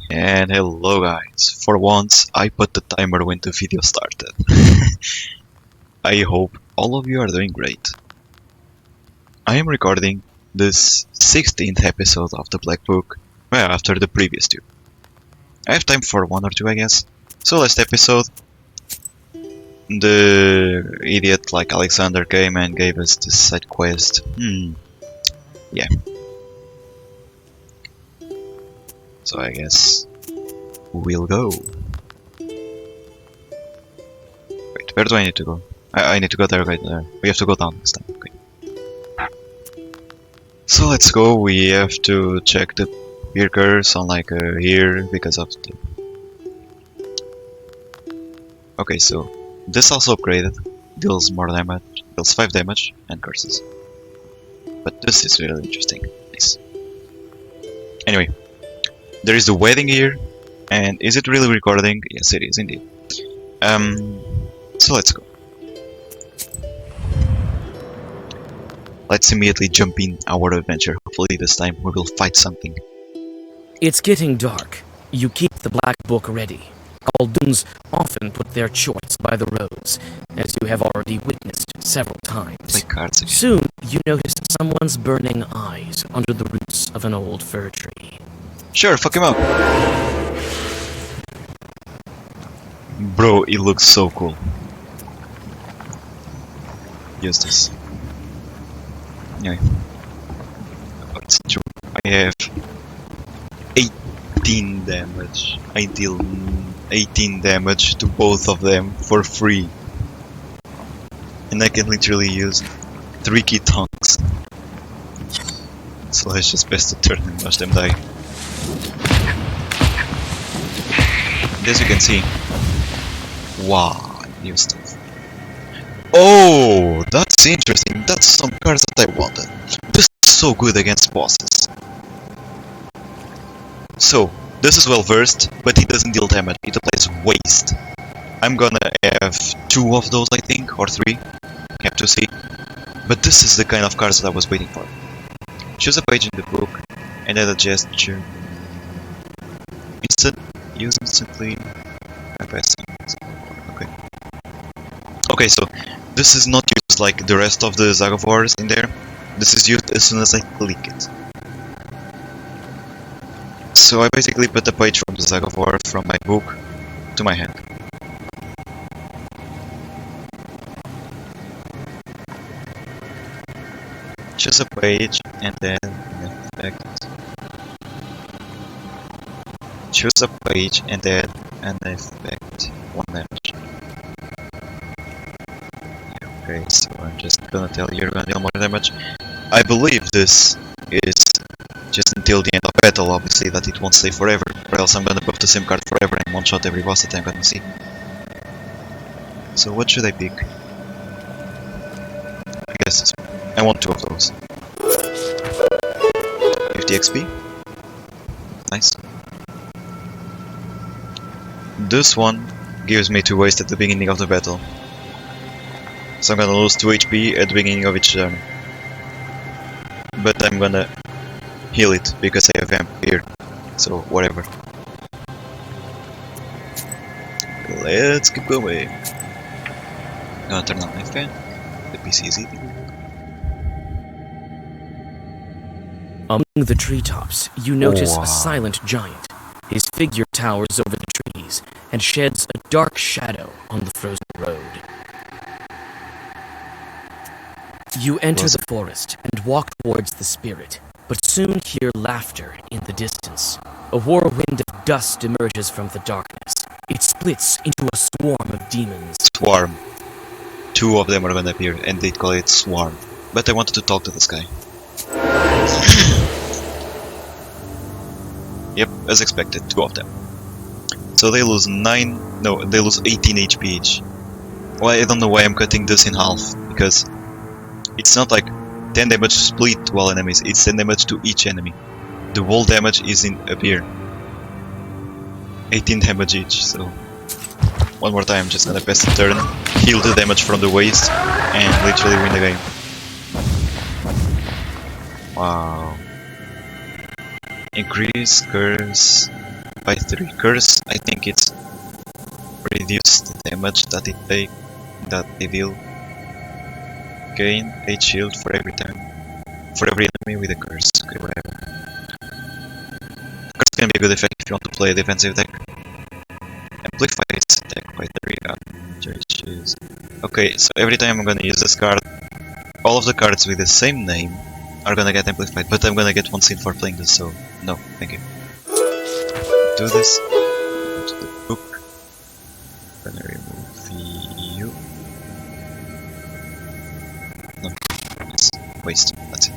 And hello guys, for once I put the timer when the video started. I hope all of you are doing great. I am recording this 16th episode of the Black Book, well after the previous two. I have time for one or two I guess. So last episode, the idiot like Alexander came and gave us this side quest. Yeah. So I guess we'll go. Wait, where do I need to go? I need to go there right there. We have to go down this time. Okay. So let's go. We have to check the beer curse on like here because of the... Okay, so this also upgraded. Deals more damage, deals 5 damage and curses. But this is really interesting. Nice. Anyway, there is the wedding here. And is it really recording? Yes, it is indeed. So let's go. Let's immediately jump in our adventure. Hopefully this time we will fight something. It's getting dark. You keep the Black Book ready. Khaldoons often put their choice by the roads, as you have already witnessed several times. Play cards again. Soon, you notice someone's burning eyes under the roots of an old fir tree. Sure, fuck him up. Bro, it looks so cool. Use this. Anyway. It's true. I have 18 damage. I deal 18 damage to both of them for free. And I can literally use 3 key tonks. So let's just best a turn and watch them die. And as you can see, wow, new stuff. Oh, that's interesting. That's some cards that I wanted. This is so good against bosses. So, this is well versed, but it doesn't deal damage. It applies waste. I'm gonna have 2 of those, I think, or 3. Have to see. But this is the kind of cards that I was waiting for. Choose a page in the book, and add a gesture. Use instantly. Okay. Okay, so this is not used like the rest of the Saga of Wars in there. This is used as soon as I click it. So I basically put a page from the Saga of War from my book to my hand. Choose a page and then an effect. Choose a page and then an effect. 1 damage. Okay, so I'm just gonna tell you you're gonna deal more damage. I believe this is just until the end of battle, obviously, that it won't stay forever, or else I'm gonna buff the same card forever and one-shot every boss that I'm gonna see. So what should I pick? I guess I want 2 of those. 50 XP. Nice. This one gives me 2 waste at the beginning of the battle. So I'm gonna lose 2 HP at the beginning of each turn. But I'm gonna heal it because I have Vamp here. So whatever. Let's keep going. Gonna turn on my fan. The PC is eating. Among the treetops, you notice Wow. a silent giant. His figure towers over the trees and sheds a dark shadow on the frozen road. You enter the forest and walk towards the spirit, but soon hear laughter in the distance. A whirlwind of dust emerges from the darkness. It splits into a swarm of demons. Swarm. 2 of them are gonna appear and they call it Swarm. But I wanted to talk to this guy. Yep, as expected, 2 of them. So they lose 18 HP each. Well, I don't know why I'm cutting this in half, because it's not like 10 damage split to all enemies, it's 10 damage to each enemy. The whole damage is in up here. 18 damage each, so... One more time, just gonna pass the turn, heal the damage from the waste, and literally win the game. Wow. Increase curse by 3 curse. I think it's reduced the damage that they deal. Gain 8 shield for every enemy with a curse. Okay, whatever. Curse can be a good effect if you want to play a defensive deck. Amplify its attack by 3. Okay, so every time I'm gonna use this card, all of the cards with the same name are gonna get amplified, but I'm gonna get 1 sin for playing this, so no, thank you. Do this. Go to the book. I'm gonna remove you. No, it's waste. That's it.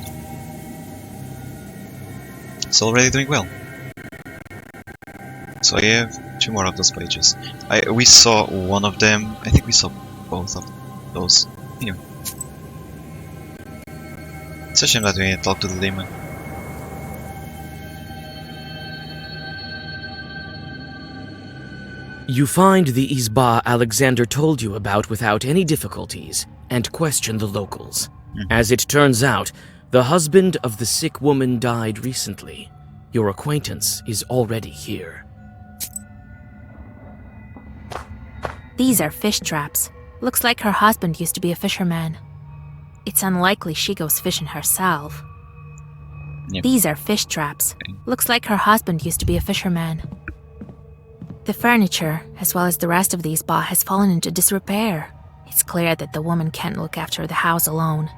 It's already doing well. So I have 2 more of those pages. We saw one of them. I think we saw both of those. Anyway. It's a shame that we didn't talk to the demon. You find the Izba Alexander told you about without any difficulties, and question the locals. As it turns out, the husband of the sick woman died recently. Your acquaintance is already here. These are fish traps. Looks like her husband used to be a fisherman. It's unlikely she goes fishing herself. Yep. These are fish traps. Looks like her husband used to be a fisherman. The furniture, as well as the rest of the Izba, has fallen into disrepair. It's clear that the woman can't look after the house alone.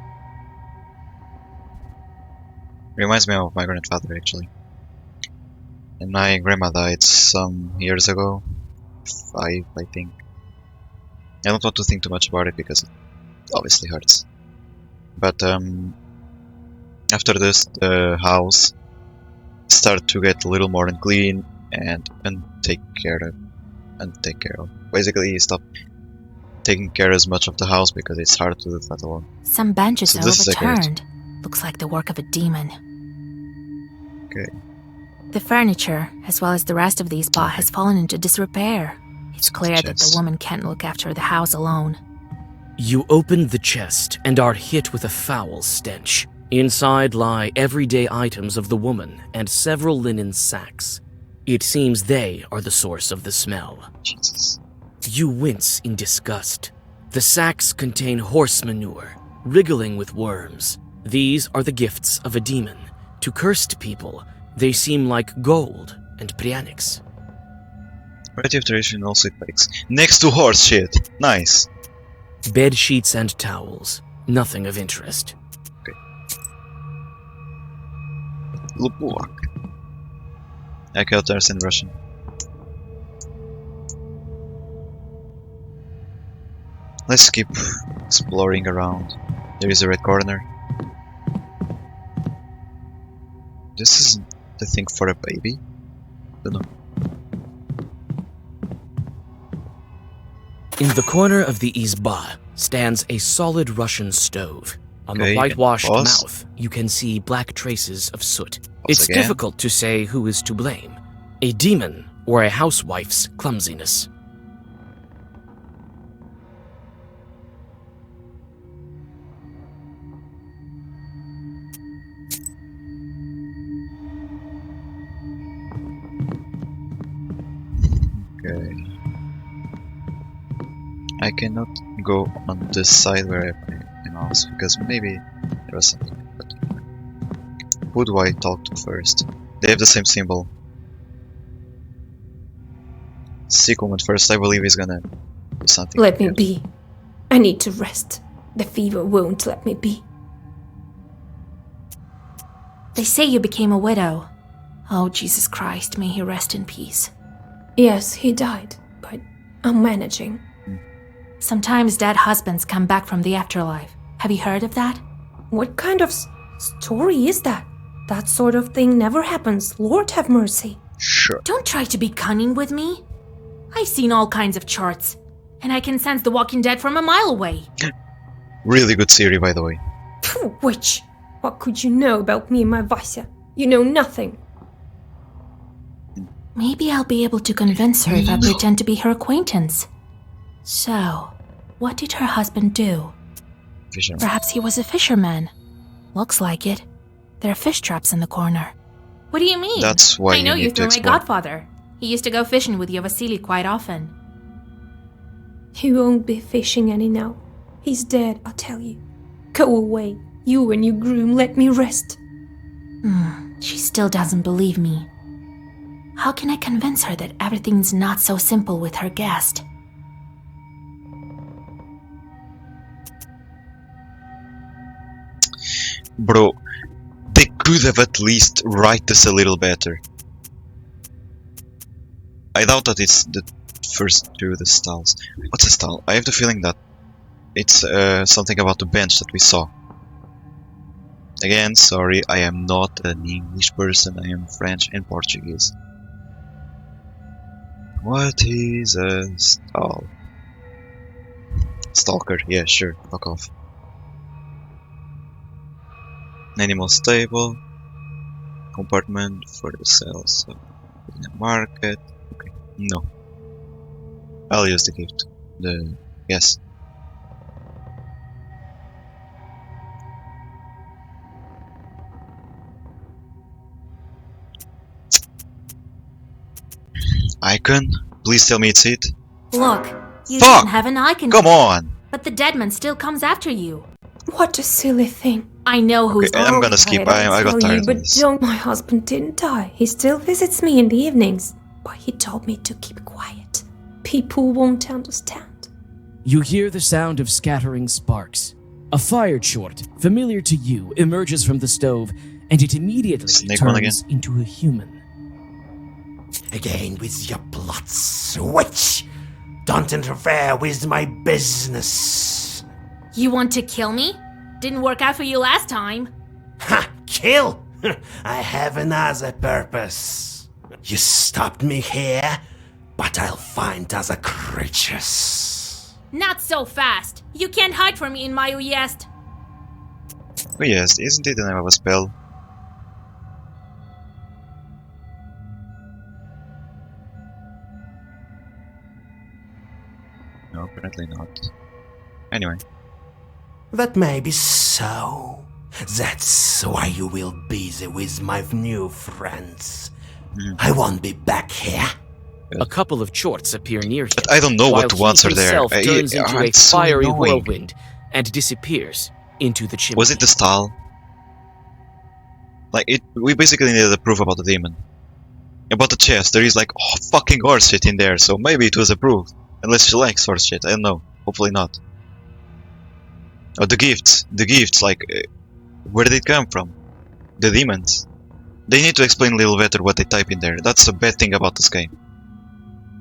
Reminds me of my grandfather, actually. And my grandma died some years ago. 5, I think. I don't want to think too much about it because it obviously hurts. But after this, the house started to get a little more unclean and take care of. Basically, he stopped taking care as much of the house because it's hard to do that alone. Some benches So are this is overturned. Looks like the work of a demon. Okay. The furniture, as well as the rest of the Izba, has fallen into disrepair. It's clear that the woman can't look after the house alone. You open the chest and are hit with a foul stench. Inside lie everyday items of the woman and several linen sacks. It seems they are the source of the smell. Jesus. You wince in disgust. The sacks contain horse manure, wriggling with worms. These are the gifts of a demon. To cursed people, they seem like gold and prianics. Variety of traditional sweet bakes. Next to horse shit. Nice. Bed sheets and towels. Nothing of interest. Lupulak. I can't understand Russian. Let's keep exploring around. There is a red corner. This isn't the thing for a baby? Don't know. In the corner of the Izba stands a solid Russian stove. On the whitewashed mouth, you can see black traces of soot. It's difficult to say who is to blame, a demon or a housewife's clumsiness. Okay. I cannot go on this side where I put my mouse because maybe there was something. But who do I talk to first? They have the same symbol. Sick woman first. I believe he's gonna do something. Let me be. I need to rest. The fever won't let me be. They say you became a widow. Oh, Jesus Christ, may he rest in peace. Yes, he died, but I'm managing. Sometimes dead husbands come back from the afterlife. Have you heard of that? What kind of story is that? That sort of thing never happens. Lord have mercy. Sure. Don't try to be cunning with me. I've seen all kinds of charts, and I can sense the Walking Dead from a mile away. Really good series, by the way. Phew, witch! What could you know about me and my Vasya? You know nothing. Maybe I'll be able to convince her if I pretend to be her acquaintance. So, what did her husband do? Fisherman. Perhaps he was a fisherman. Looks like it. There are fish traps in the corner. What do you mean? That's why I know you you need to threw my explore. godfather. He used to go fishing with your Vasily quite often. He won't be fishing any now. He's dead, I tell you. Go away. You and your groom, let me rest. She still doesn't believe me. How can I convince her that everything's not so simple with her guest? Bro, they could have at least write this a little better. I doubt that it's the first through the stalls. What's a stall? I have the feeling that it's something about the bench that we saw. Again, sorry, I am not an English person, I am French and Portuguese. What is a stall? Stalker, yeah, sure, fuck off. Animal stable, compartment for the sales in the market. Okay, no. I'll use the gift. Yes. Icon? Please tell me it's it. Look, you Fuck! don't have an icon. Come on! But the dead man still comes after you. What a silly thing. I know who's... Okay, I'm gonna skip. I got tired of But this. don't. My husband didn't die. He still visits me in the evenings. But he told me to keep quiet. People won't understand. You hear the sound of scattering sparks. A fire chort, familiar to you, emerges from the stove, and it immediately Snake one again? turns into a human. Again with your blood switch. Don't interfere with my business. You want to kill me? Didn't work out for you last time. Ha! Kill? I have another purpose. You stopped me here, but I'll find other creatures. Not so fast. You can't hide from me in my Uyest. Oh yes, isn't it the name of a spell? No, apparently not. Anyway. That may be so. That's why you will be busy with my new friends. I won't be back here. A couple of chorts appear near him. But I don't know while what ones he are there. himself turns into a It's so fiery annoying. whirlwind and disappears into the chimney. Was it the stall? Like, we basically needed a proof about the demon. About the chest, there is like fucking horse shit in there, so maybe it was a proof. Unless she likes horse shit, I don't know. Hopefully not. Oh, the gifts, like, where did it come from? The demons. They need to explain a little better what they type in there. That's a bad thing about this game.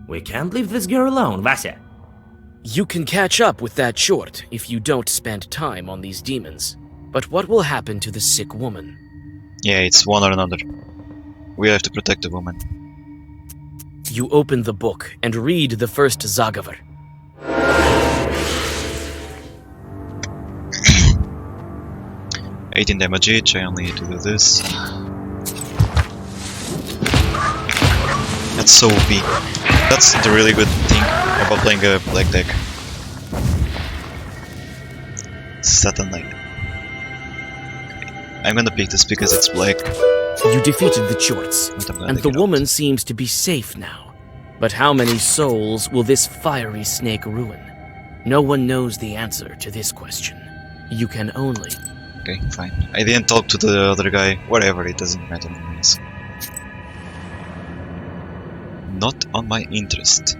We can't leave this girl alone, Vasya. You can catch up with that chort if you don't spend time on these demons. But what will happen to the sick woman? Yeah, it's one or another. We have to protect the woman. You open the book and read the first Zagavar. 18 damage each, I only need to do this. That's so OP. That's the really good thing about playing a black deck. Saturn Knight. I'm gonna pick this because it's black. You defeated the chorts, But I'm gonna and take the it out. woman seems to be safe now. But how many souls will this fiery snake ruin? No one knows the answer to this question. You can only... Okay, fine. I didn't talk to the other guy. Whatever, it doesn't matter anyways. Not on my interest.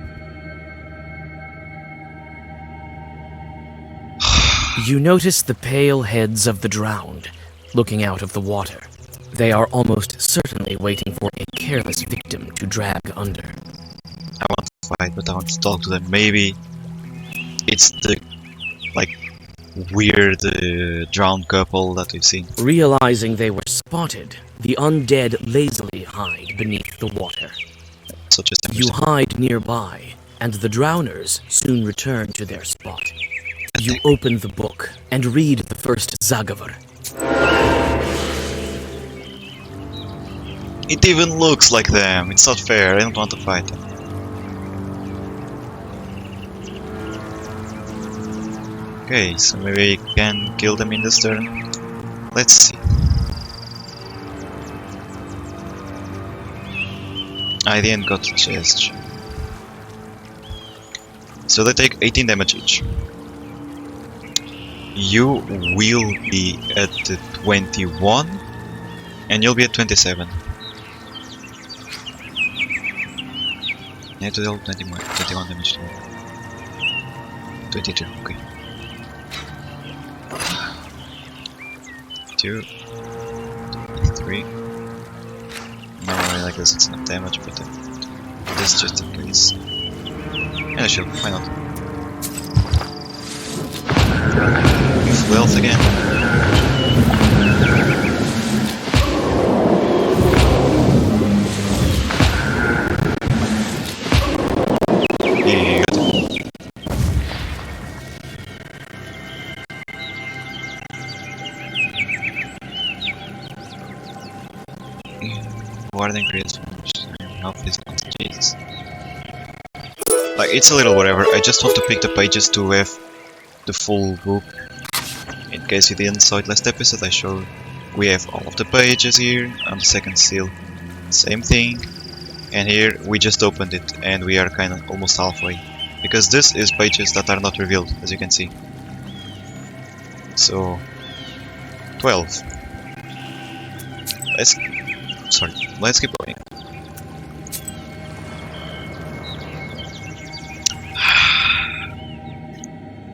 You notice the pale heads of the drowned, looking out of the water. They are almost certainly waiting for a careless victim to drag under. I want to fight, but I want to talk to them. Maybe it's the, like, weird drowned couple that we've seen. Realizing they were spotted, the undead lazily hide beneath the water. Such as You hide nearby, and the drowners soon return to their spot. You open the book and read the first Zagavar. It even looks like them. It's not fair. I don't want to fight them. Okay, so maybe we can kill them in this turn. Let's see. I didn't got the chest. So they take 18 damage each. You will be at 21 and you'll be at 27. Yeah, to deal 21 damage. 22, okay. 2, 3. Normally like this it's not damage, but this just in case. Yeah, sure, why not? Full health again. Yeah, you got it. Warden creates health is not Jesus. Like, it's a little whatever, I just want to pick the pages to have the full book. In case you didn't saw it last episode, I showed we have all of the pages here. On the second seal, same thing. And here we just opened it and we are kind of almost halfway. Because this is pages that are not revealed, as you can see. So 12. Let's keep going.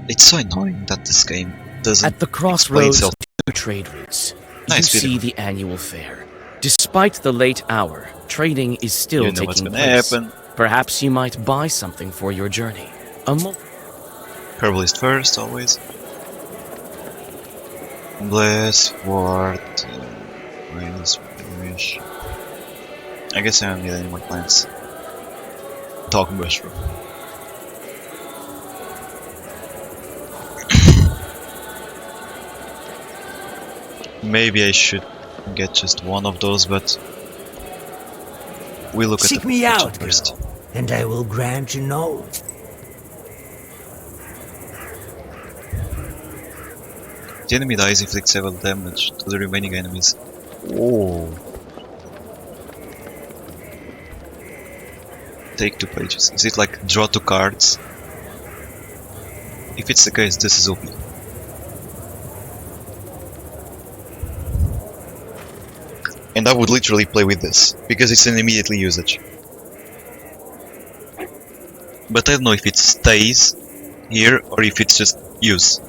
It's so annoying that this game doesn't At the explain crossroads itself. of two trade routes, Nice you video. see the annual fair. Despite the late hour, trading is still You know what's taking gonna place. happen. Perhaps you might buy something for your journey. Herbalist first, always. Bless, ward, Wales, Wish. I guess I don't need any more plants. Dog mushroom. Maybe I should get just one of those, but we'll look Seek at the me potential out, first. girl, and I will grant you no. The enemy dies inflicts several damage to the remaining enemies. Oh. Take 2 pages. Is it like draw 2 cards? If it's the case, this is OP. And I would literally play with this, because it's an immediately usage. But I don't know if it stays here or if it's just use.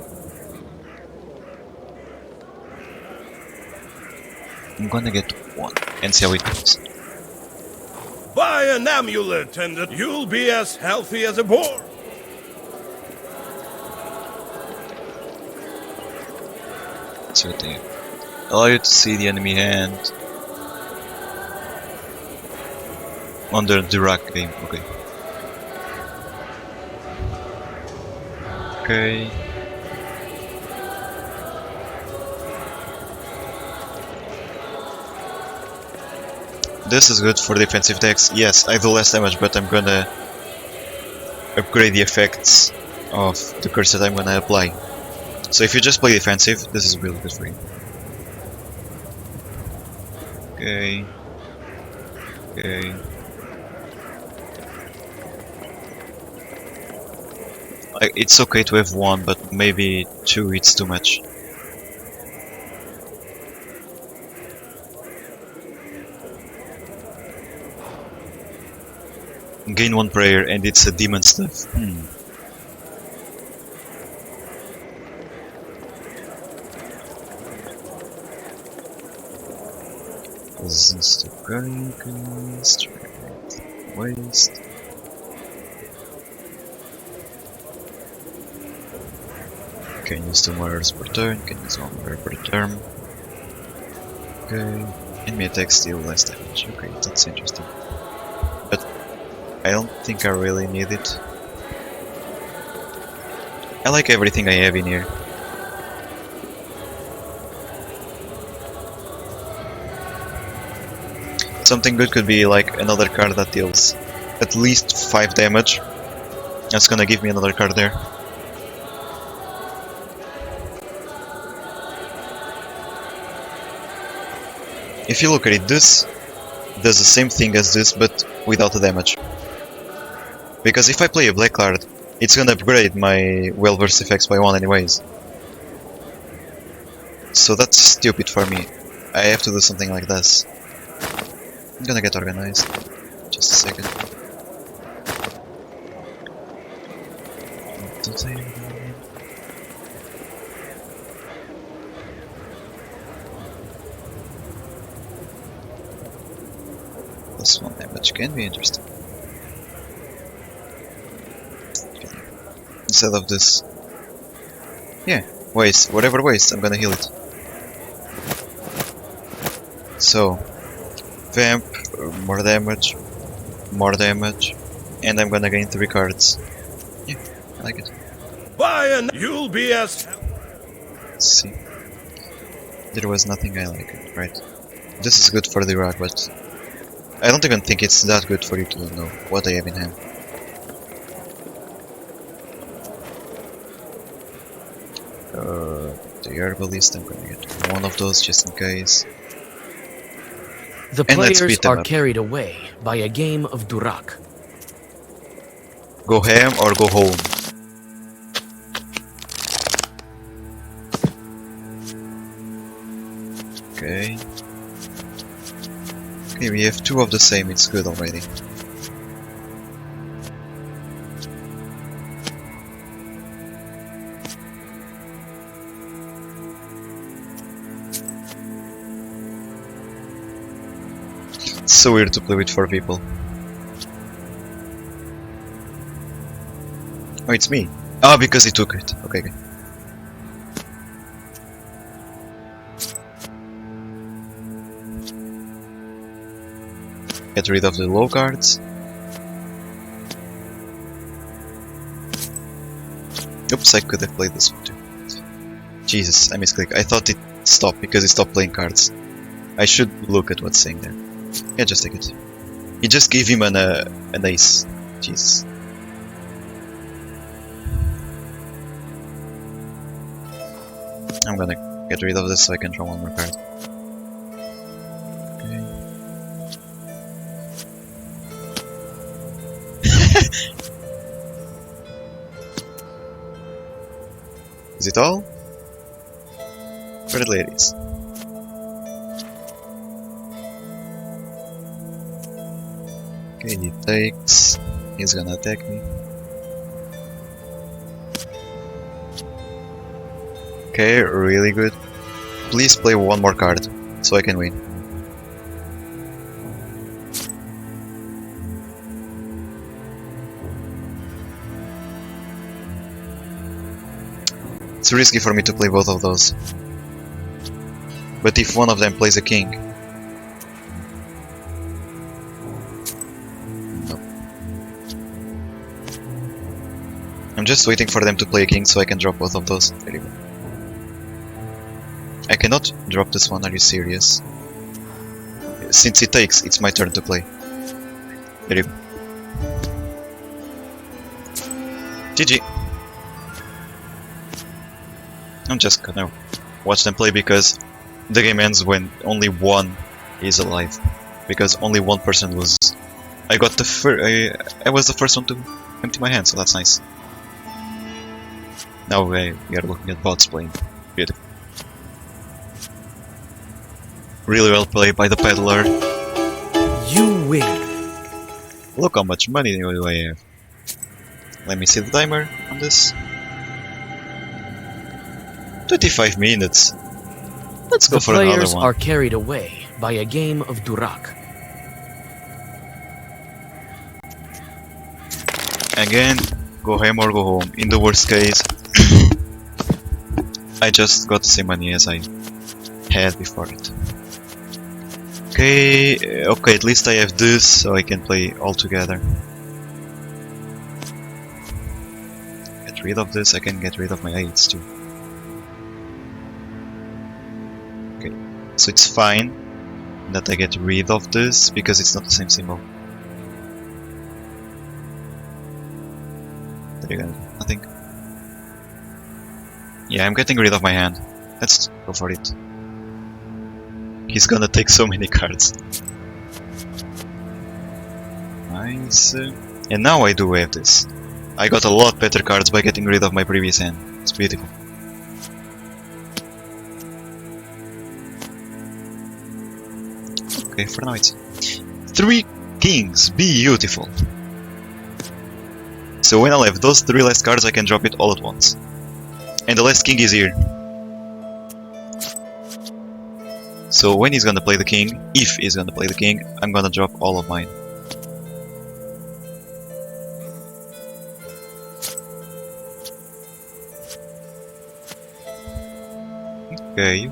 I'm gonna get one and see how it goes. Buy an amulet and you'll be as healthy as a boar. So they allow you to see the enemy hand under the rack game. Okay. Okay. This is good for defensive decks. Yes, I do less damage, but I'm gonna upgrade the effects of the curse that I'm gonna apply. So if you just play defensive, this is really good for you. Okay. Okay. It's okay to have one, but maybe 2 it's too much. Gain 1 prayer and it's a demon stuff. Resistance to Kraken, strength, waste. Can use 2 murders per turn, can use 1 murder per turn. Okay, enemy attacks deal less damage. Okay, that's interesting. But I don't think I really need it. I like everything I have in here. Something good could be like another card that deals at least 5 damage. That's gonna give me another card there. If you look at it, this does the same thing as this, but without the damage. Because if I play a black card, it's gonna upgrade my well-versed effects by 1 anyways. So that's stupid for me. I have to do something like this. I'm gonna get organized. Just a second. This one damage can be interesting. Okay. Instead of this. Yeah, waste. Whatever waste, I'm gonna heal it. So, vamp, more damage, and I'm gonna gain 3 cards. Yeah, I like it. Buy and you'll be as. Let's see. There was nothing I like it, right? This is good for the rock, but I don't even think it's that good for you to know what I have in hand. The herbalist, I'm gonna get one of those just in case. The And let's players beat them are up. carried away by a game of Durak. Go ham or go home. Okay. Okay, we have 2 of the same, it's good already. It's so weird to play with 4 people. Oh, it's me. Ah, because he took it. Okay, okay. Get rid of the low cards. Oops, I could have played this one too. Jesus, I misclicked. I thought it stopped because it stopped playing cards. I should look at what's saying there. Yeah, just take it. You just gave him an ace. Jesus. I'm gonna get rid of this so I can draw 1 more card. Okay. Is it all? For the ladies. Okay, he takes. He's gonna attack me. Okay, really good. Please play 1 more card so I can win. It's risky for me to play both of those. But if one of them plays a king... No. I'm just waiting for them to play a king so I can drop both of those. There you go. I cannot drop this one, are you serious? Since it takes, it's my turn to play. There you go. GG. I'm just gonna watch them play because the game ends when only 1 is alive. Because only 1 person loses. I got the I was the first one to empty my hand, so that's nice. Now we are looking at bots playing. Beautiful. Really well played by the peddler. You win. Look how much money do I have. Let me see the timer on this. 25 minutes. Let's go The for another players one. are carried away by a game of Durak. Again, go ham or go home. In the worst case, I just got the same money as I had before it. Okay, okay, at least I have this, so I can play all together. Get rid of this, I can get rid of my 8s too. Okay, so it's fine that I get rid of this, because it's not the same symbol. There you go, nothing. Yeah, I'm getting rid of my hand. Let's go for it. He's gonna take so many cards. Nice. And now I do have this. I got a lot better cards by getting rid of my previous hand. It's beautiful. Okay, for now it's 3 kings. Beautiful. So when I'll have those 3 last cards, I can drop it all at once. And the last king is here. So when he's gonna play the king, if he's gonna play the king, I'm gonna drop all of mine. Okay.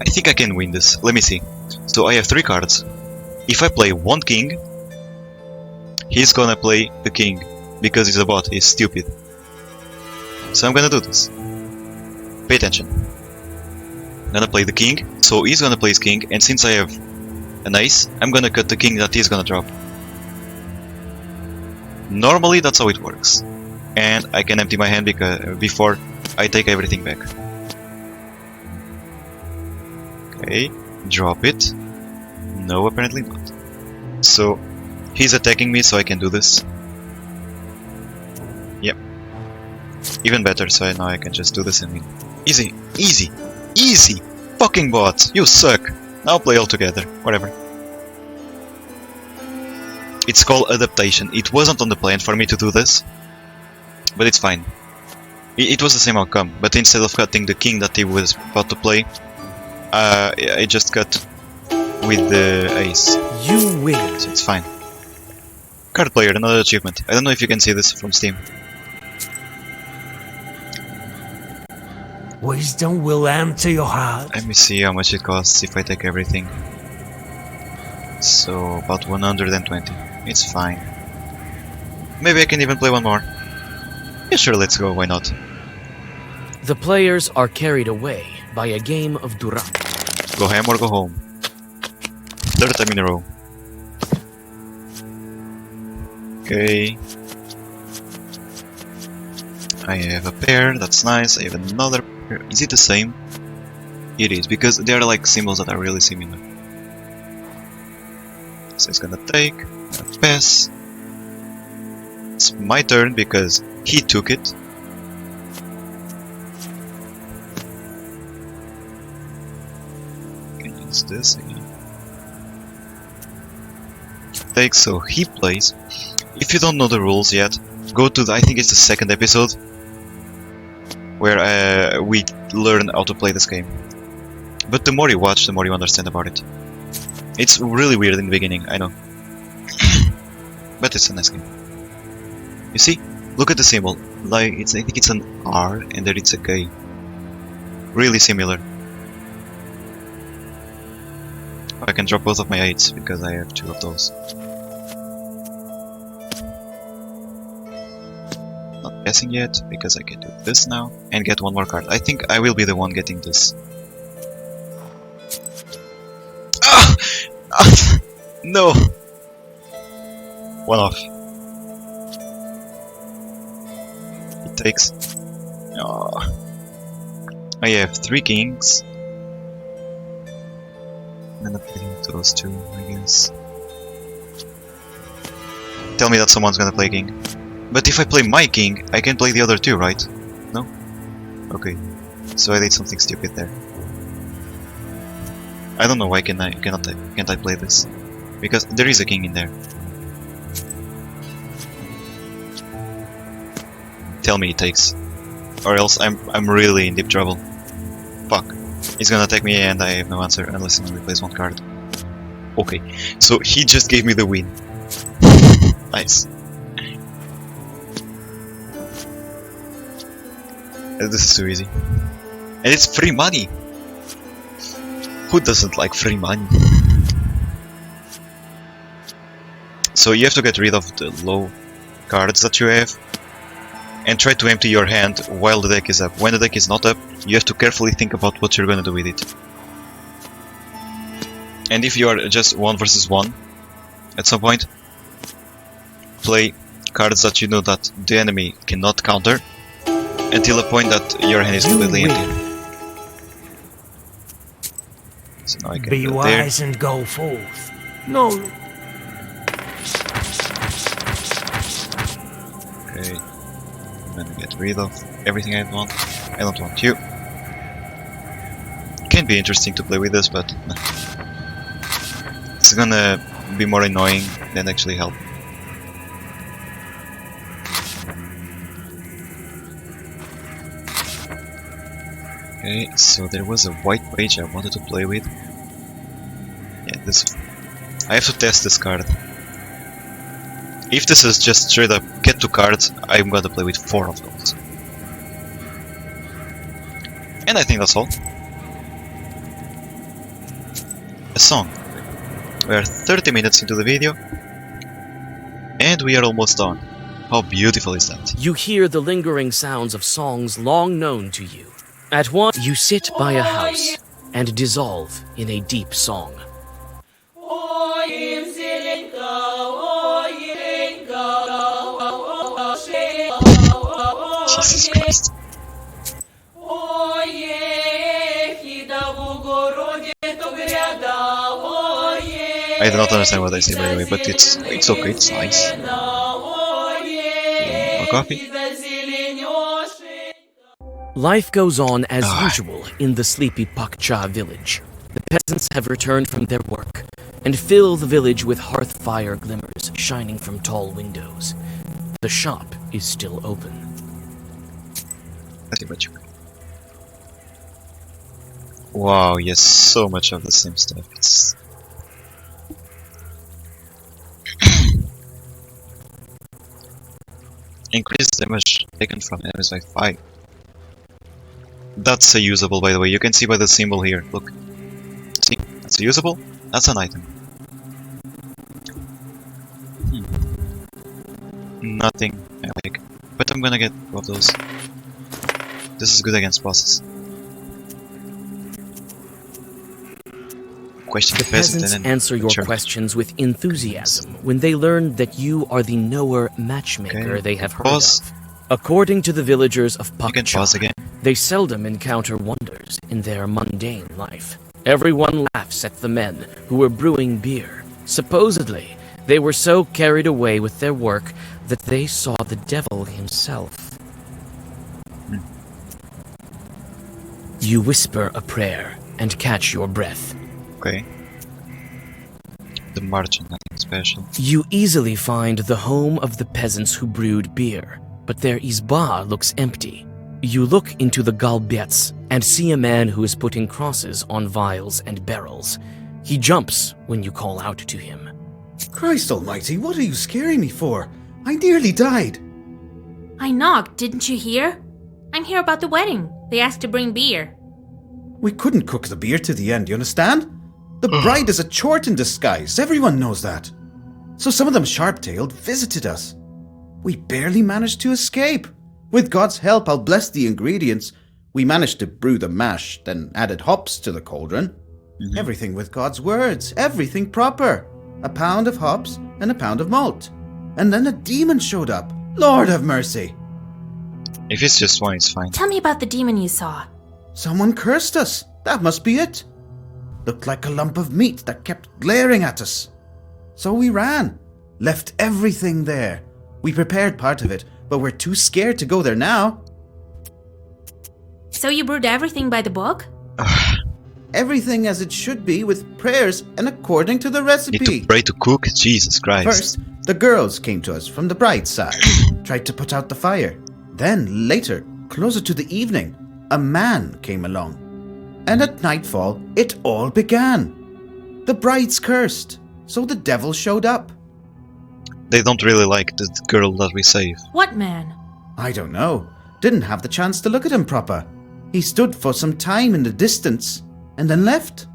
I think I can win this. Let me see. So I have 3 cards. If I play 1 king, he's gonna play the king. Because he's a bot, he's stupid. So I'm gonna do this. Pay attention. I'm gonna play the king, so he's gonna play his king, and since I have an ace, I'm gonna cut the king that he's gonna drop. Normally that's how it works. And I can empty my hand before I take everything back. Okay, drop it. No, apparently not. So, he's attacking me, so I can do this. Yep. Even better, so now I can just do this and win. Easy, easy, easy! Fucking bot, you suck! Now play all together, whatever. It's called adaptation. It wasn't on the plan for me to do this, but it's fine. It was the same outcome, but instead of cutting the king that he was about to play, I just cut with the ace. You win. So it's fine. Card player, another achievement. I don't know if you can see this from Steam. Wisdom will enter your heart. Let me see how much it costs if I take everything. So, about 120. It's fine. Maybe I can even play one more. Yeah, sure, let's go, why not? The players are carried away by a game of Durak. Go ham or go home. 3rd time in a row. Okay. I have a pair, that's nice. I have another pair. Is it the same? It is, because they are like symbols that are really similar. So it's gonna take, gonna pass. It's my turn because he took it. Can use this again. Take, so he plays. If you don't know the rules yet, go to the, I think it's the 2nd episode, where we learn how to play this game. But the more you watch, the more you understand about it. It's really weird in the beginning, I know. But it's a nice game. You see? Look at the symbol. Like I think it's an R and there it's a K. Really similar. I can drop both of my 8s because I have 2 of those. Not passing yet because I can do this now and get one more card. I think I will be the one getting this. Ah! No! One off. It takes. Oh. I have 3 kings. And I'm playing those 2, I guess. Tell me that someone's gonna play king. But if I play my king, I can play the other 2, right? No? Okay. So I did something stupid there. I don't know why can't I play this? Because there is a king in there. Tell me it takes. Or else I'm really in deep trouble. Fuck. He's gonna attack me and I have no answer unless he only plays 1 card. Okay. So he just gave me the win. Nice. This is too easy. And it's free money! Who doesn't like free money? So you have to get rid of the low cards that you have and try to empty your hand while the deck is up. When the deck is not up, you have to carefully think about what you're gonna do with it. And if you are just 1 versus 1, at some point, play cards that you know that the enemy cannot counter until a point that your hand is completely empty. So now I can Be go there. wise and go forth. No, Okay. I'm gonna get rid of everything I want. I don't want you. Can be interesting to play with this, but it's gonna be more annoying than actually help. Okay, so there was a white page I wanted to play with. Yeah, this. I have to test this card. If this is just straight up get 2 cards, I'm gonna play with 4 of those. And I think that's all. A song. We are 30 minutes into the video. And we are almost done. How beautiful is that? You hear the lingering sounds of songs long known to you. At once, you sit by a house and dissolve in a deep song. Jesus Christ. I do not understand what I say, by the way, but it's okay, it's nice. More coffee? Life goes on as usual in the sleepy Pakcha village. The peasants have returned from their work and fill the village with hearth fire glimmers shining from tall windows. The shop is still open. Wow, yes, so much of the same stuff. It's increased damage taken from enemies by 5. That's a usable, by the way. You can see by the symbol here. Look. See? That's a usable. That's an item. Nothing I like. But I'm gonna get one of those. This is good against bosses. Question The peasants answer your questions with enthusiasm when they learn that you are the knower matchmaker they have heard Pause. of. According to the villagers of You can pause Pakcha, again. they seldom encounter wonders in their mundane life. Everyone laughs at the men who were brewing beer. Supposedly, they were so carried away with their work that they saw the devil himself. You whisper a prayer and catch your breath. Okay. The margin, nothing special. You easily find the home of the peasants who brewed beer, but their izba looks empty. You look into the galbets and see a man who is putting crosses on vials and barrels. He jumps when you call out to him. Christ almighty, what are you scaring me for? I nearly died. I knocked, didn't you hear? I'm here about the wedding. They asked to bring beer. We couldn't cook the beer to the end, you understand? The bride is a chort in disguise, everyone knows that. So some of them sharp-tailed visited us. We barely managed to escape. With God's help, I'll bless the ingredients. We managed to brew the mash, then added hops to the cauldron. Everything with God's words, everything proper. A pound of hops and a pound of malt. And then a demon showed up. Lord have mercy. If it's just one, it's fine. Tell me about the demon you saw. Someone cursed us. That must be it. Looked like a lump of meat that kept glaring at us. So we ran. Left everything there. We prepared part of it, but we're too scared to go there now. So you brewed everything by the book? Everything as it should be, with prayers and according to the Need recipe. to pray to cook? Jesus Christ. First, the girls came to us from the bride's side, tried to put out the fire. Then, later, closer to the evening, a man came along. And at nightfall, it all began. The bride's cursed, so the devil showed up. They don't really like the girl that we save. What man? I don't know. Didn't have the chance to look at him proper. He stood for some time in the distance, and then left.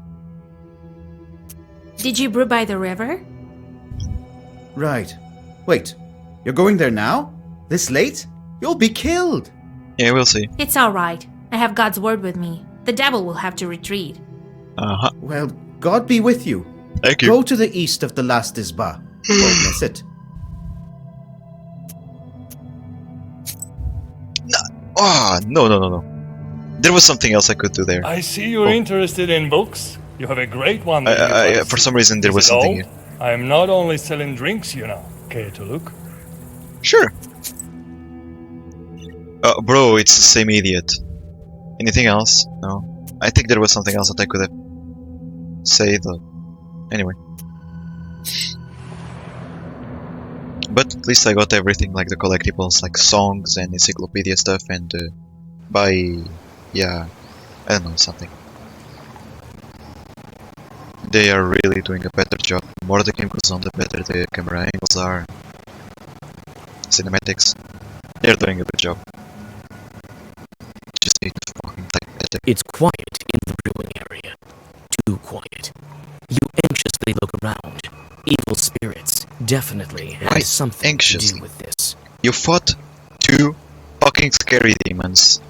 Did you brew by the river? Right. Wait, you're going there now? This late? You'll be killed. Yeah, we'll see. It's all right. I have God's word with me. The devil will have to retreat. Uh-huh. Well, God be with you. Thank you. Go to the east of the last Isba. Won't miss it. Ah, no. There was something else I could do there. I see you're interested in books. You have a great one. For some reason, there Is was it something all? here. I am not only selling drinks, you know. Care to look? Sure. Bro, it's the same idiot. Anything else? No. I think there was something else that I could have said. Anyway. But at least I got everything, like the collectibles, like songs and encyclopedia stuff, and yeah, I don't know, something. They are really doing a better job. The more the game goes on, the better the camera angles are. Cinematics. They're doing a good job. Just need to fucking type better. It's quiet in the brewing area. Too quiet. You anxiously look around. Evil spirits definitely Why had something anxiously? to do with this. You fought two fucking scary demons.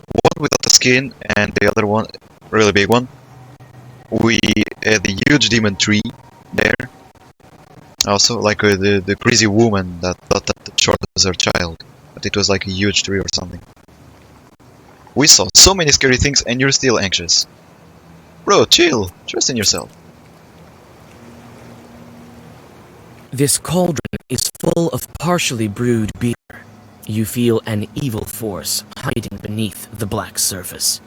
One without a skin and the other one, really big one. We had a huge demon tree there. Also, like the crazy woman that thought that the short was her child. But it was like a huge tree or something. We saw so many scary things and you're still anxious. Bro, chill. Trust in yourself. This cauldron is full of partially brewed beer. You feel an evil force hiding beneath the black surface.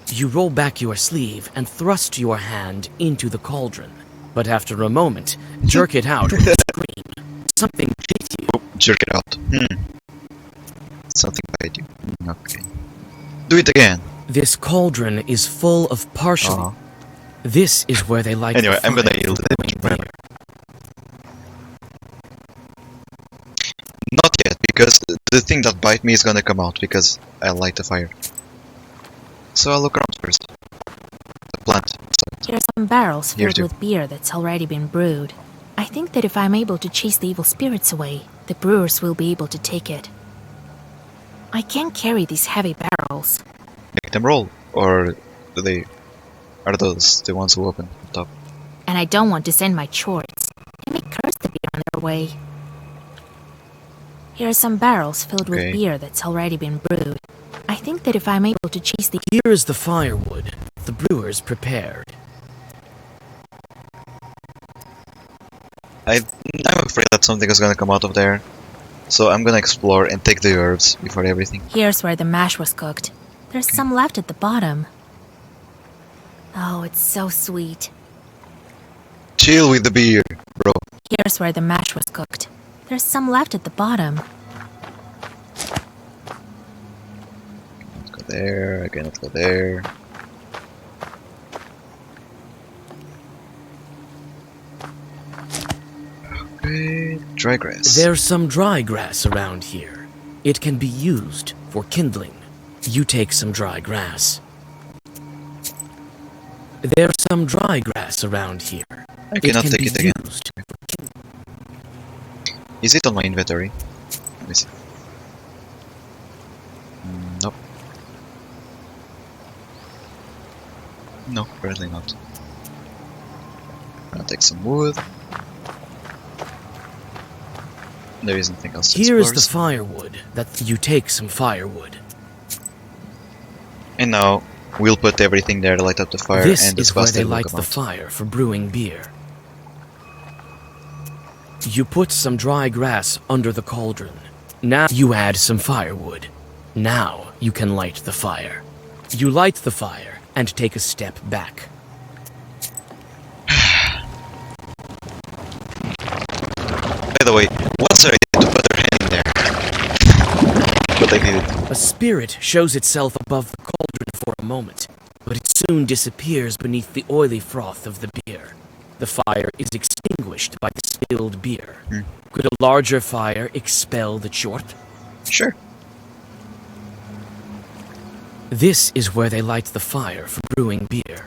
You roll back your sleeve and thrust your hand into the cauldron. But after a moment, jerk it out with a scream. Something bit you. Oh, jerk it out. Something bite you. Okay. Do it again. This cauldron is full of partially... This is where they light Anyway, the I'm gonna fire yield for it. brewing Whatever. beer. Not yet, because the thing that bite me is gonna come out because I light the fire. So I'll look around first. The plant. Here are some barrels Here filled too. with beer that's already been brewed. I think that if I'm able to chase the evil spirits away, the brewers will be able to take it. I can't carry these heavy barrels. Make them roll, or do they? Are those the ones who open the top? And I don't want to send my chores. They may curse the beer on their way. Here are some barrels filled Okay. with beer that's already been brewed. I think that if I'm able to chase the... Here is the firewood. The brewers prepared. I'm afraid that something is gonna come out of there, so I'm gonna explore and take the herbs before everything. Here's where the mash was cooked. There's some left at the bottom. Oh, it's so sweet. Chill with the beer, bro. Here's where the mash was cooked. There's some left at the bottom. Let's go there. Again, let's go there. Okay, dry grass. There's some dry grass around here. It can be used for kindling. You take some dry grass. There's some dry grass around here. I cannot can take be it again. used. Is it on my inventory? Let me see. Nope. No, apparently not. I'll take some wood. There is nothing else to Here is explore, the so- firewood. That you take some firewood. And now we'll put everything there to light up the fire This and is the where bastard they will light come the out. fire for brewing beer. You put some dry grass under the cauldron. Now you add some firewood. Now you can light the fire. You light the fire and take a step back. By the way, what's her idea to put her hand in there? But I did it. A spirit shows itself above the cauldron for a moment, but it soon disappears beneath the oily froth of the beer. The fire is extinguished by the spilled beer. Could a larger fire expel the chort? Sure. This is where they light the fire for brewing beer.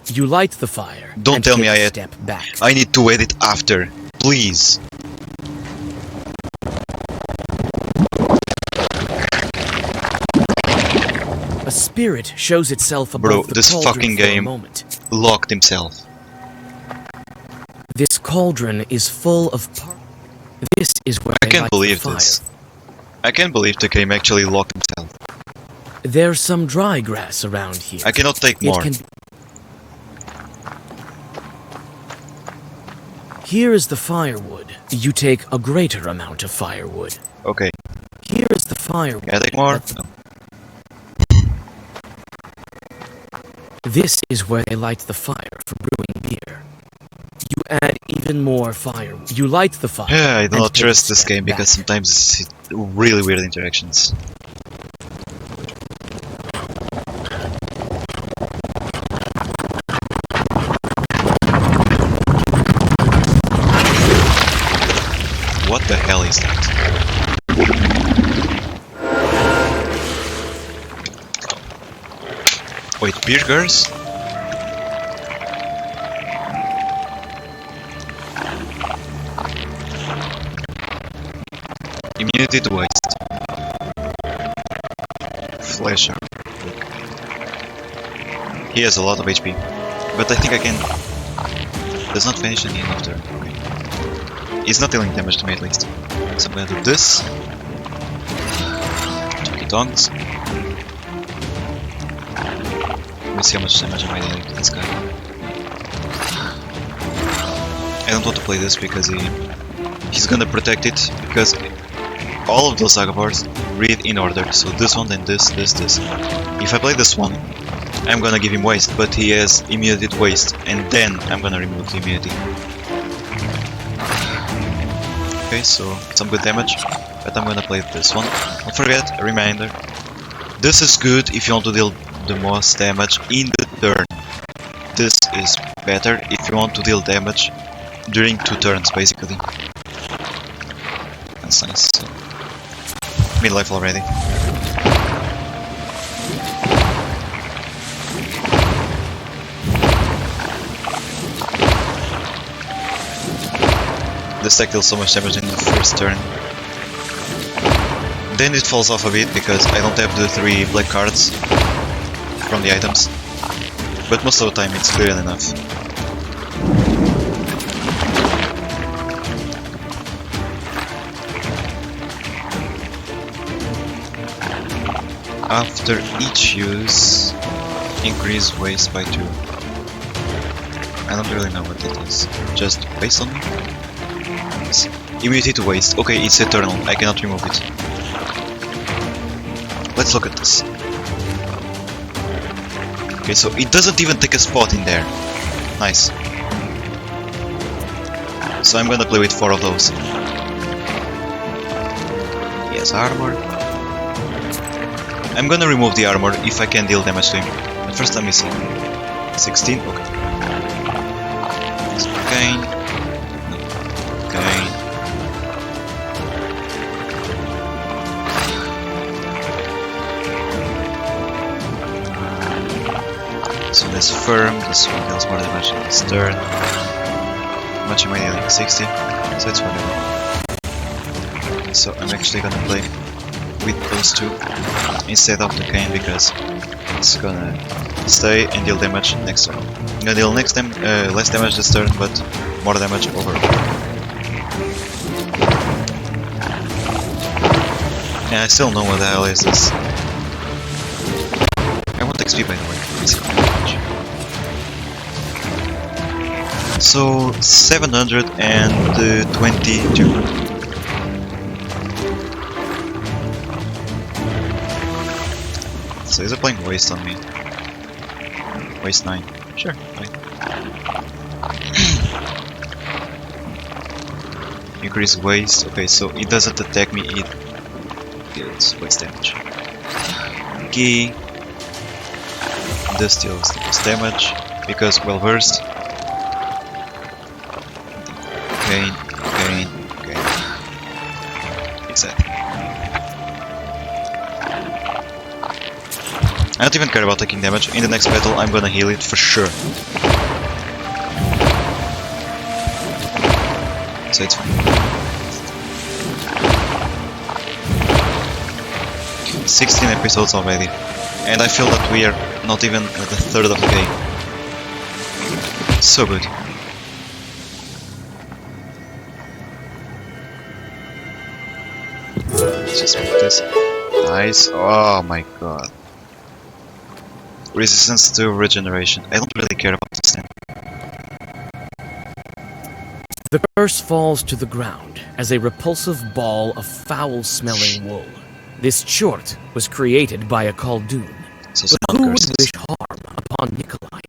You light the fire. Don't and tell me take I a had- step back. I need to edit after. Please. A spirit shows itself above Bro, the this cauldron fucking for a game moment. locked himself. This cauldron is full of This is where I they can't light believe the fire. this. I can't believe the game actually locked himself. There's some dry grass around here. I cannot take It more. can Here is the firewood. You take a greater amount of firewood. Okay. Here is the firewood. Can I take more? No. This is where they light the fire for brewing beer. You add even more firewood. You light the fire. Yeah, I do and not take a trust this step game because back. sometimes it's really weird interactions. What the hell is that? Wait, beer girls? Immunity to waste. Flasher. He has a lot of HP, but I think I can. Does not finish at the end of turn. Okay. He's not dealing damage to me at least. So I'm gonna do this. Chucky tongs. Let me see how much damage am I dealing to this guy. I don't want to play this because he's gonna protect it, because all of those Saga bars read in order. So this one, then this. If I play this one, I'm gonna give him waste, but he has immunity to waste, and then I'm gonna remove the immunity. Okay, so some good damage, but I'm gonna play this one. Don't forget, a reminder, this is good if you want to deal the most damage in the turn. This is better if you want to deal damage during 2 turns, basically. That's nice. So, midlife already. This deck deals so much damage in the first turn. Then it falls off a bit because I don't have the 3 black cards from the items. But most of the time it's clear enough. After each use, increase waste by 2. I don't really know what that is. Just based on me? Immunity to waste. Okay, it's eternal. I cannot remove it. Let's look at this. Okay, so it doesn't even take a spot in there. Nice. So I'm gonna play with 4 of those. He has armor. I'm gonna remove the armor if I can deal damage to him. But first let me see. 16? Okay. Gain. Gain. So this firm, this one deals more damage in this turn. How much am I dealing? 60? So it's whatever. So I'm actually gonna play with those 2 instead of the Cane because it's gonna stay and deal damage next turn. I'm gonna deal less damage this turn, but more damage overall. Yeah, I still know what the hell is this. I want XP by the way. Let's see how much. So 722. So is it playing waste on me? Waste 9. Sure, fine. Increase waste. Okay, so it doesn't attack me, it deals waste damage. Key. This deals the most damage because well versed. Gain. Exactly. I don't even care about taking damage. In the next battle, I'm gonna heal it for sure. So it's fine. 16 episodes already. And I feel that we are not even at the third of the game. So good. Let's just put this. Nice. Oh my god. Resistance to regeneration. I don't really care about this thing. The curse falls to the ground as a repulsive ball of foul-smelling wool. This chort was created by a Khaldun. So But someone who would curses. wish harm upon Nikolai?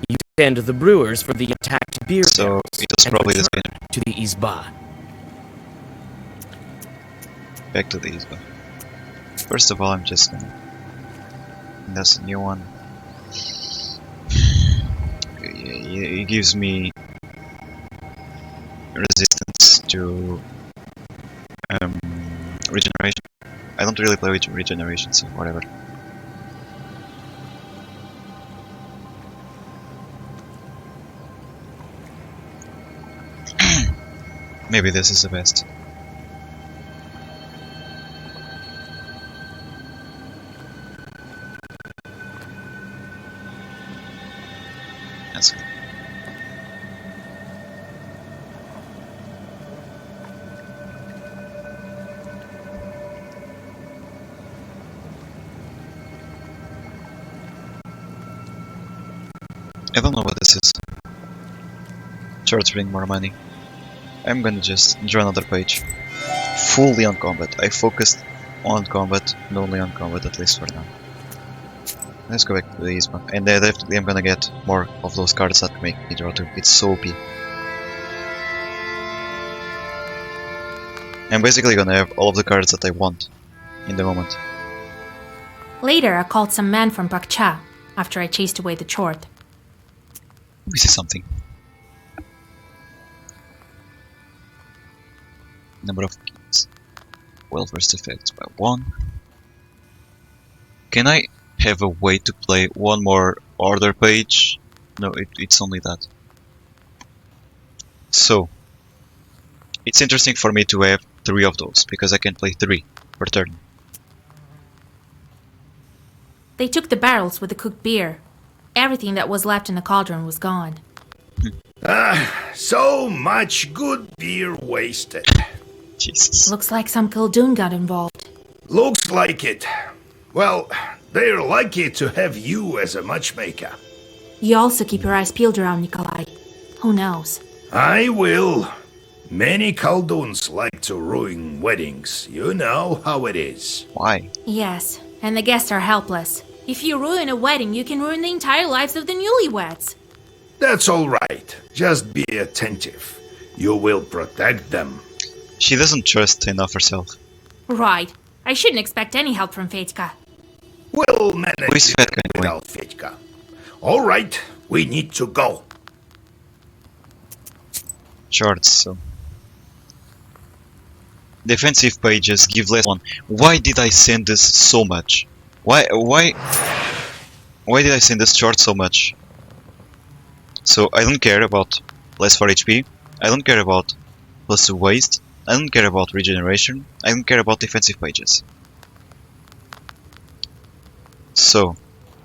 You send the brewers for the attacked beer So barrels it was and probably this return guy. to the Izba. Back to the Izba. First of all, I'm just gonna. That's a new one. It gives me resistance to regeneration. I don't really play with regeneration, so whatever. Maybe this is the best. That's good. I don't know what this is. Charts bring more money. I'm gonna just draw another page. Fully on combat. I focused on combat, and only on combat at least for now. Let's go back to the Izba. And definitely I'm gonna get more of those cards that make me draw too. It's so OP. I'm basically gonna have all of the cards that I want in the moment. Later, I called some men from Bakcha after I chased away the chort. Let me see something. Number of keys. Well versed effects by 1. Can I have a way to play one more order page? No, it's only that. So, it's interesting for me to have 3 of those, because I can play 3 per turn. They took the barrels with the cooked beer. Everything that was left in the cauldron was gone. So much good beer wasted. Jesus. Looks like some Khaldun got involved. Looks like it. Well, they're lucky to have you as a matchmaker. You also keep your eyes peeled around Nikolai. Who knows? I will. Many Khalduns like to ruin weddings. You know how it is. Why? Yes, and the guests are helpless. If you ruin a wedding, you can ruin the entire lives of the newlyweds. That's all right. Just be attentive. You will protect them. She doesn't trust enough herself. Right. I shouldn't expect any help from Fetka. We'll manage Who is it Fetka anyway? without Fetka. All right, we need to go. Charts, so. Defensive pages give less 1. Why did I send this so much? Why did I send this chart so much? So I don't care about less 4 HP. I don't care about plus 2 waste. I don't care about regeneration. I don't care about defensive pages. So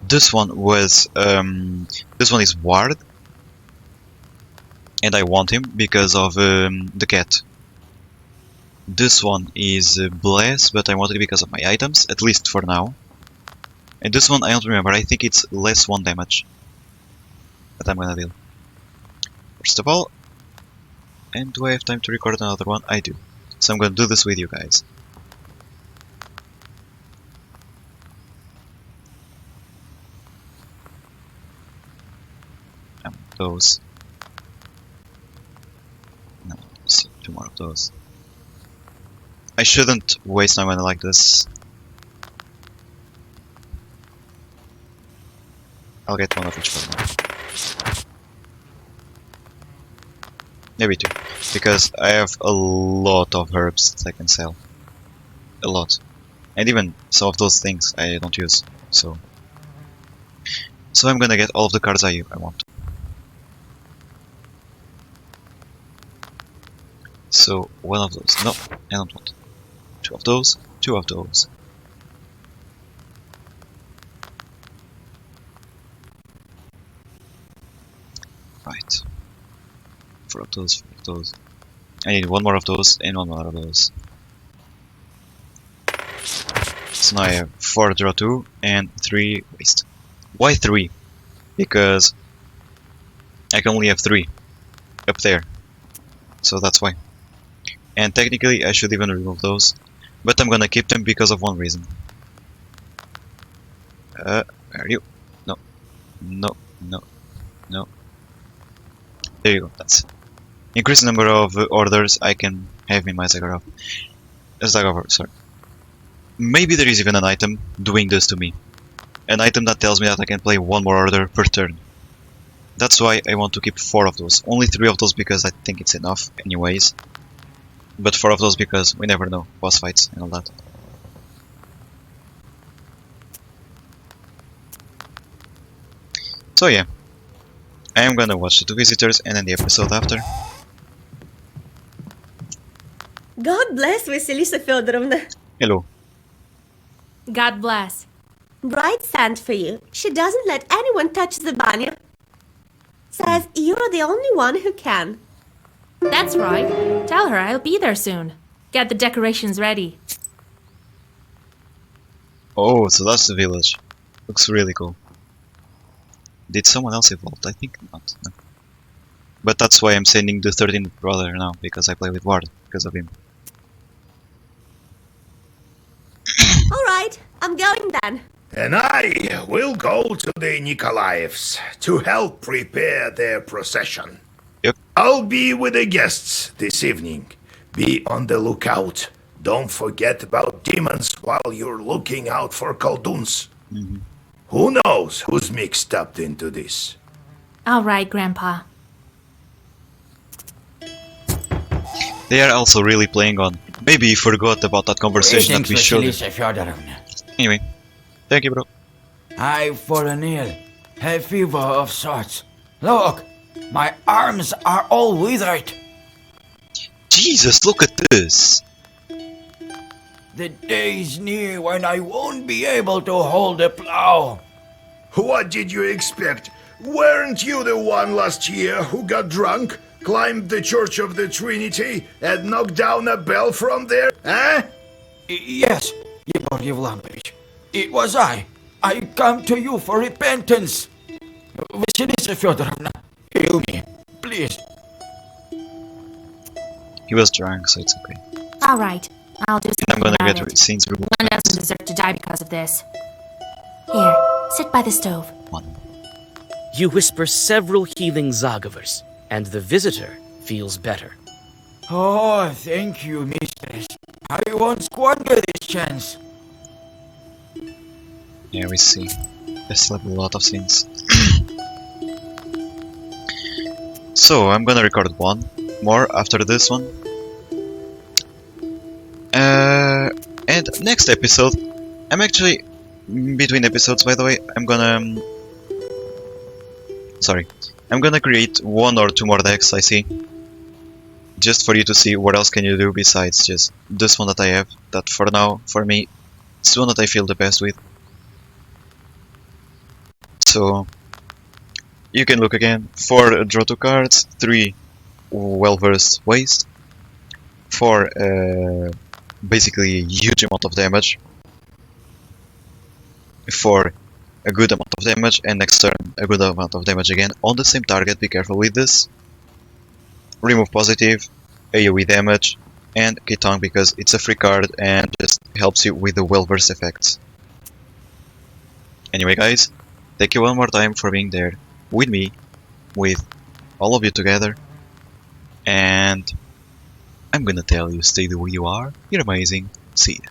this one was this one is Ward, and I want him because of the cat. This one is Bless, but I want it because of my items, at least for now. And this one I don't remember. I think it's less 1 damage that I'm gonna deal. First of all, and do I have time to record another one? I do. So I'm gonna do this with you guys. Those. No, see, 2 more of those. I shouldn't waste my money like this. I'll get 1 of each for now. Maybe 2, because I have a lot of herbs that I can sell. A lot. And even some of those things I don't use, so I'm gonna get all of the cards I want. So, 1 of those. No, I don't want. 2 of those, 2 of those. Right. 4 of those, 4 of those. I need 1 more of those and 1 more of those. So now I have 4 draw 2 and 3 waste. Why 3? Because I can only have 3 up there. so that's why. And technically I should even remove those, but I'm gonna keep them because of one reason. Where are you? No, no, no, no. There you go, that's increase the number of orders I can have in my Zagarov. Sorry. Maybe there is even an item doing this to me. An item that tells me that I can play one more order per turn. That's why I want to keep 4 of those. Only 3 of those because I think it's enough anyways. But 4 of those because we never know, boss fights and all that. So yeah, I am gonna watch the 2 visitors and then the episode after. God bless Vasilisa Fyodorovna. Hello. God bless. Bride sent for you. She doesn't let anyone touch the banya. Says you're the only one who can. That's right. Tell her I'll be there soon. Get the decorations ready. Oh, so that's the village. Looks really cool. Did someone else evolve? I think not. No. But that's why I'm sending the 13th brother now, because I play with Ward, because of him. Alright, I'm going then. And I will go to the Nikolaevs to help prepare their procession. Yep. I'll be with the guests this evening. Be on the lookout. Don't forget about demons while you're looking out for Kolduns. Who knows who's mixed up into this? All right, Grandpa. They are also really playing on. Maybe you forgot about that conversation that we showed. Anyway, thank you, bro. I've fallen ill. Have fever of sorts. Look, my arms are all withered. Jesus, look at this. The day's near when I won't be able to hold a plow. What did you expect? Weren't you the one last year who got drunk, climbed the Church of the Trinity, and knocked down a bell from there, eh? Yes, Yegor Yevlampich. It was I. I come to you for repentance. Vasilisa Fyodorovna, heal me, please. He was drunk, so it's okay. All right, I'll do And I'm something gonna about get it. scenes removed. One doesn't deserve to die because of this. Here, sit by the stove. You whisper several healing Zagavers, and the visitor feels better. Oh, thank you, mistress. I won't squander this chance. Yeah, we see. There's a lot of scenes. So, I'm gonna record one more after this one. And next episode, I'm actually, between episodes by the way, I'm gonna create 1 or 2 more decks, I see. Just for you to see what else can you do besides just this one that I have, that for now, for me, it's the one that I feel the best with. So, you can look again. 4 draw 2 cards, 3 well-versed waste, 4 basically a huge amount of damage, 4 a good amount of damage, and next turn a good amount of damage again on the same target. Be careful with this. Remove positive, AoE damage, and Kitong because it's a free card and just helps you with the well-versed effects. Anyway guys, thank you one more time for being there with me, with all of you together, and I'm gonna tell you, stay the way you are, you're amazing, see ya.